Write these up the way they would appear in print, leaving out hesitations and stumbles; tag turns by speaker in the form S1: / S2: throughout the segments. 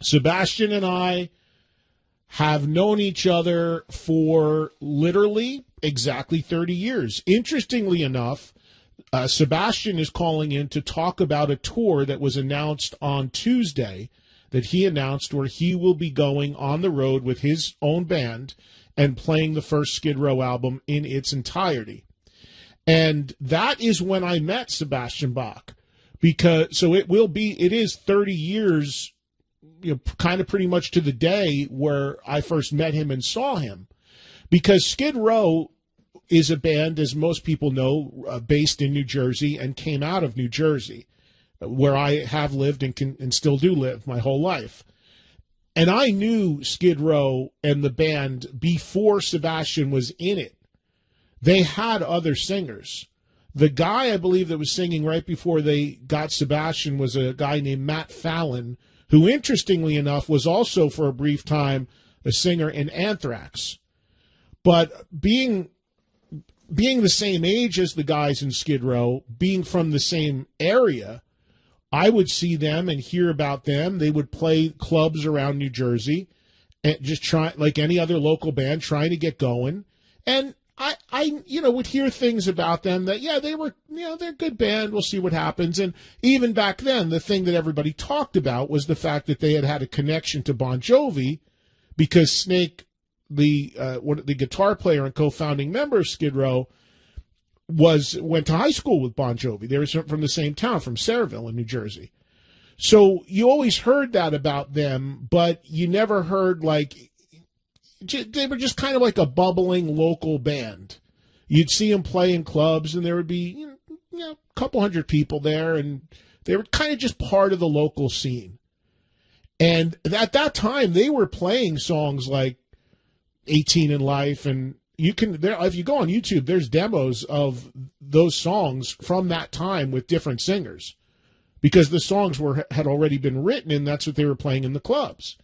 S1: Sebastian and I have known each other for literally exactly 30 years. Interestingly enough, Sebastian is calling in to talk about a tour that was announced on Tuesday that he announced where he will be going on the road with his own band and playing the first Skid Row album in its entirety. And that is when I met Sebastian Bach. It is 30 years, kind of pretty much to the day where I first met him and saw him. Because Skid Row is a band, as most people know, based in New Jersey and came out of New Jersey, where I have lived and still do live my whole life. And I knew Skid Row and the band before Sebastian was in it. They had other singers. The guy, I believe, that was singing right before they got Sebastian was a guy named Matt Fallon, who, interestingly enough, was also for a brief time a singer in Anthrax. But being the same age as the guys in Skid Row, being from the same area, I would see them and hear about them. They would play clubs around New Jersey and just try, like any other local band, trying to get going. And I would hear things about them that, they're a good band. We'll see what happens. And even back then, the thing that everybody talked about was the fact that they had a connection to Bon Jovi because Snake, the guitar player and co-founding member of Skid Row, went to high school with Bon Jovi. They were from the same town, from Sayreville in New Jersey. So you always heard that about them, but you never heard they were just kind of like a bubbling local band. You'd see them play in clubs, and there would be a couple hundred people there, and they were kind of just part of the local scene. And at that time, they were playing songs like 18 in Life, and if you go on YouTube, there's demos of those songs from that time with different singers, because the songs had already been written, and that's what they were playing in the clubs.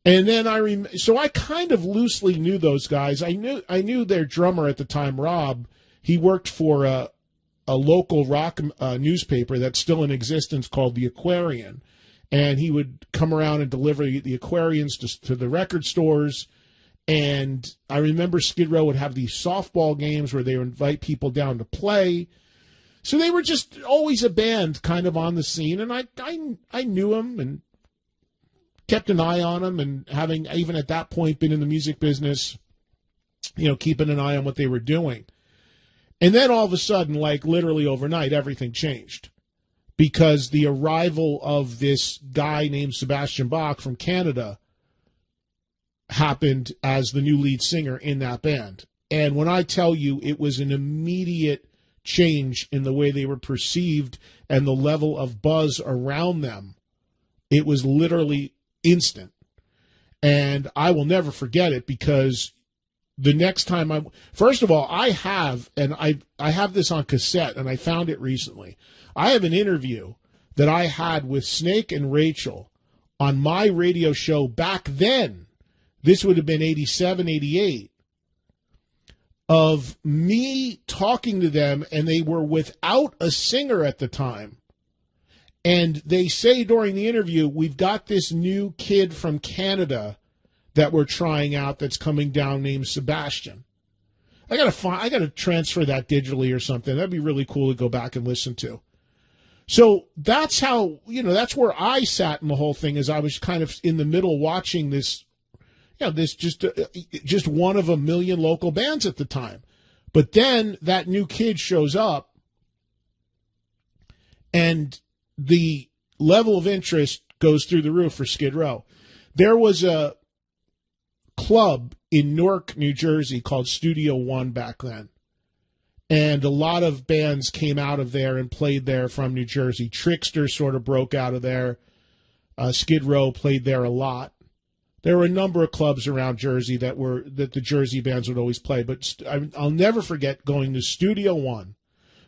S1: And then so I kind of loosely knew those guys. I knew their drummer at the time, Rob. He worked for a local rock newspaper that's still in existence called The Aquarian, and he would come around and deliver the Aquarians to the record stores. And I remember Skid Row would have these softball games where they would invite people down to play. So they were just always a band kind of on the scene, and I knew them and kept an eye on them, and having even at that point been in the music business, keeping an eye on what they were doing. And then all of a sudden, like literally overnight, everything changed because the arrival of this guy named Sebastian Bach from Canada happened as the new lead singer in that band. And when I tell you it was an immediate change in the way they were perceived and the level of buzz around them, it was literally instant. And I will never forget it because the next time first of all, I have this on cassette, and I found it recently. I have an interview that I had with Snake and Rachel on my radio show back then. This would have been 87, 88, of me talking to them, and they were without a singer at the time. And they say during the interview, we've got this new kid from Canada that we're trying out that's coming down named Sebastian. I gotta transfer that digitally or something. That'd be really cool to go back and listen to. So that's how, that's where I sat in the whole thing, as I was kind of in the middle watching this, this just one of a million local bands at the time. But then that new kid shows up, and the level of interest goes through the roof for Skid Row. There was a club in Newark, New Jersey called Studio One back then. And a lot of bands came out of there and played there from New Jersey. Trickster sort of broke out of there. Skid Row played there a lot. There were a number of clubs around Jersey that the Jersey bands would always play. But I'll never forget going to Studio One,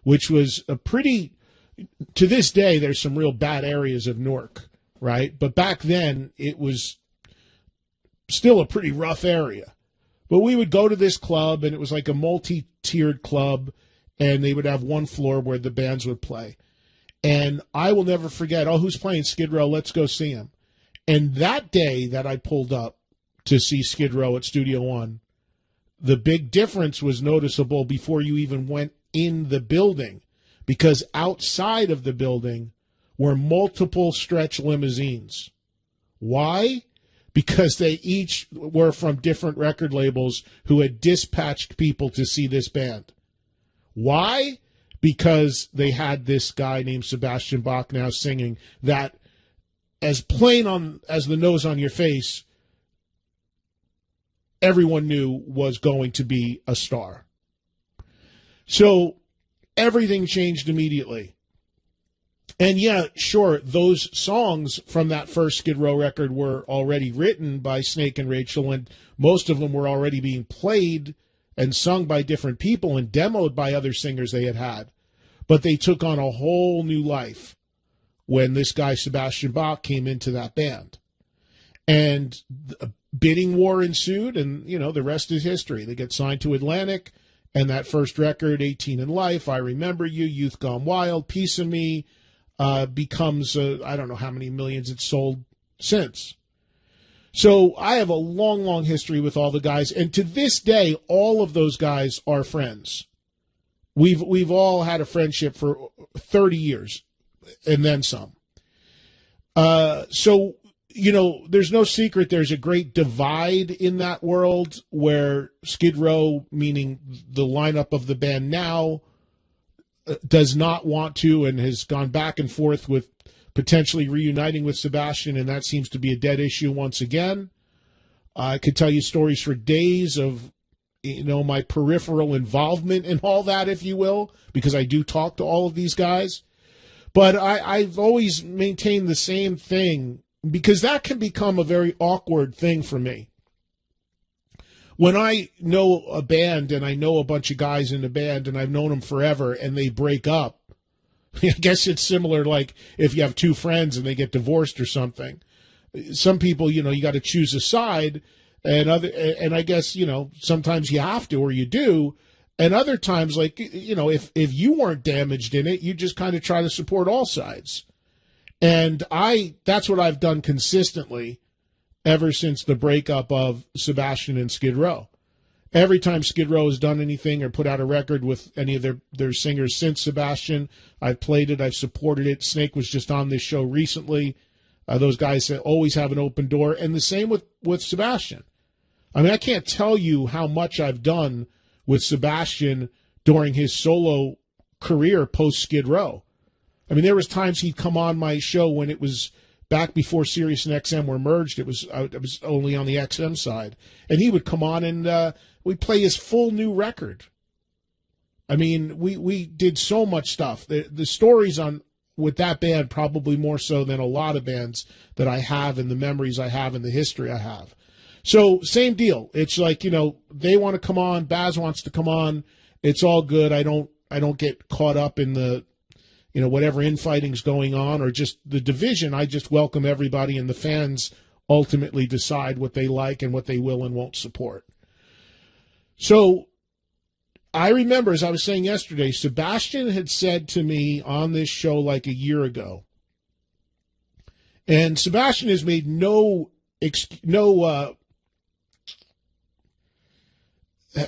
S1: which was to this day, there's some real bad areas of Newark, right? But back then, it was still a pretty rough area. But we would go to this club, and it was like a multi-tiered club, and they would have one floor where the bands would play. And I will never forget, who's playing Skid Row? Let's go see him. And that day that I pulled up to see Skid Row at Studio One, the big difference was noticeable before you even went in the building, because outside of the building were multiple stretch limousines. Why? Because they each were from different record labels who had dispatched people to see this band. Why? Because they had this guy named Sebastian Bach now singing that, as plain on as the nose on your face, everyone knew was going to be a star. So everything changed immediately. And yeah, sure, those songs from that first Skid Row record were already written by Snake and Rachel, and most of them were already being played and sung by different people and demoed by other singers they had had. But they took on a whole new life when this guy, Sebastian Bach, came into that band. And a bidding war ensued, and, the rest is history. They get signed to Atlantic, and that first record, 18 in Life, I Remember You, Youth Gone Wild, Piece of Me, becomes, I don't know how many millions it's sold since. So I have a long, long history with all the guys, and to this day, all of those guys are friends. We've all had a friendship for 30 years, and then some. So, there's no secret there's a great divide in that world where Skid Row, meaning the lineup of the band now, does not want to and has gone back and forth with potentially reuniting with Sebastian, and that seems to be a dead issue once again. I could tell you stories for days of, my peripheral involvement in all that, if you will, because I do talk to all of these guys. But I've always maintained the same thing, because that can become a very awkward thing for me. When I know a band and I know a bunch of guys in the band and I've known them forever and they break up, I guess it's similar like if you have two friends and they get divorced or something. Some people, you got to choose a side, and I guess, sometimes you have to or you do. And other times, like, if you weren't damaged in it, you just kind of try to support all sides. And that's what I've done consistently ever since the breakup of Sebastian and Skid Row. Every time Skid Row has done anything or put out a record with any of their singers since Sebastian, I've played it, I've supported it. Snake was just on this show recently. Those guys always have an open door. And the same with Sebastian. I mean, I can't tell you how much I've done with Sebastian during his solo career post-Skid Row. I mean, there was times he'd come on my show when it was back before Sirius and XM were merged. It was only on the XM side. And he would come on and we'd play his full new record. I mean, we did so much stuff. The stories with that band probably more so than a lot of bands that I have, and the memories I have and the history I have. So same deal. It's like, they want to come on, Baz wants to come on. It's all good. I don't get caught up in the whatever infighting's going on or just the division. I just welcome everybody, and the fans ultimately decide what they like and what they will and won't support. So I remember, as I was saying yesterday, Sebastian had said to me on this show like a year ago, and Sebastian has made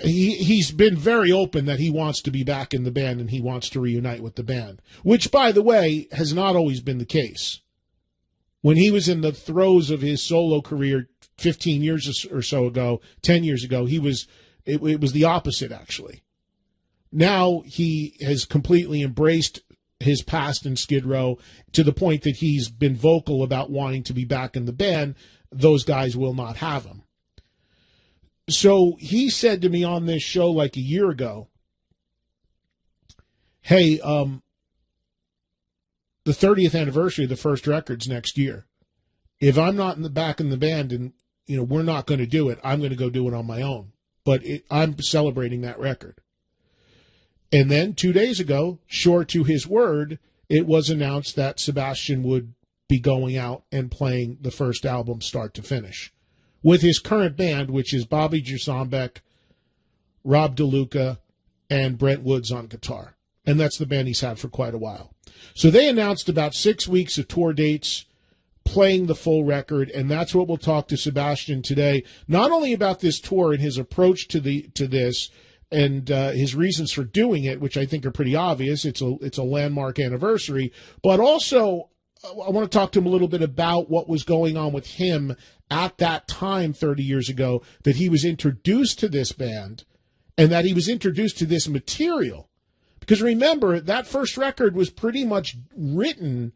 S1: he's been very open that he wants to be back in the band and he wants to reunite with the band, which, by the way, has not always been the case. When he was in the throes of his solo career 15 years or so ago, 10 years ago, it was the opposite, actually. Now he has completely embraced his past in Skid Row to the point that he's been vocal about wanting to be back in the band. Those guys will not have him. So he said to me on this show like a year ago, hey, the 30th anniversary of the first record's next year. If I'm not back in the band and, we're not going to do it, I'm going to go do it on my own. But I'm celebrating that record. And then 2 days ago, sure to his word, it was announced that Sebastian would be going out and playing the first album start to finish with his current band, which is Bobby Jersombek, Rob DeLuca, and Brent Woods on guitar. And that's the band he's had for quite a while. So they announced about 6 weeks of tour dates playing the full record, and that's what we'll talk to Sebastian today, not only about this tour and his approach to this and his reasons for doing it, which I think are pretty obvious. It's a landmark anniversary, but also I want to talk to him a little bit about what was going on with him at that time 30 years ago, that he was introduced to this band and that he was introduced to this material. Because remember, that first record was pretty much written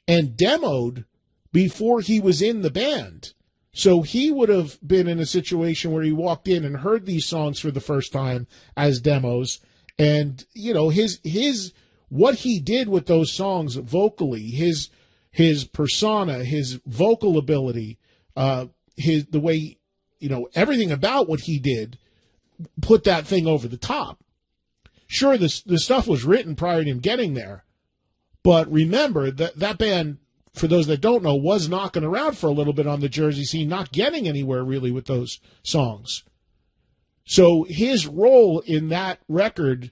S1: and demoed before he was in the band. So he would have been in a situation where he walked in and heard these songs for the first time as demos. And, you know, his what he did with those songs vocally, his persona, his vocal ability, the way, you know, everything about what he did put that thing over the top. Sure, the stuff was written prior to him getting there. But remember, that band, for those that don't know, was knocking around for a little bit on the Jersey scene, not getting anywhere really with those songs. So his role in that record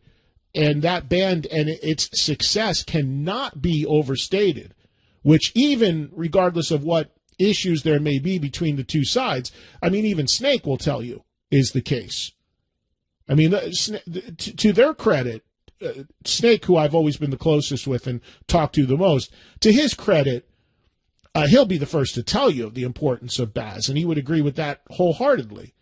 S1: and that band and its success cannot be overstated, which even regardless of what issues there may be between the two sides, I mean, even Snake will tell you is the case. I mean, to their credit, Snake, who I've always been the closest with and talked to the most, to his credit, he'll be the first to tell you of the importance of Baz, and he would agree with that wholeheartedly.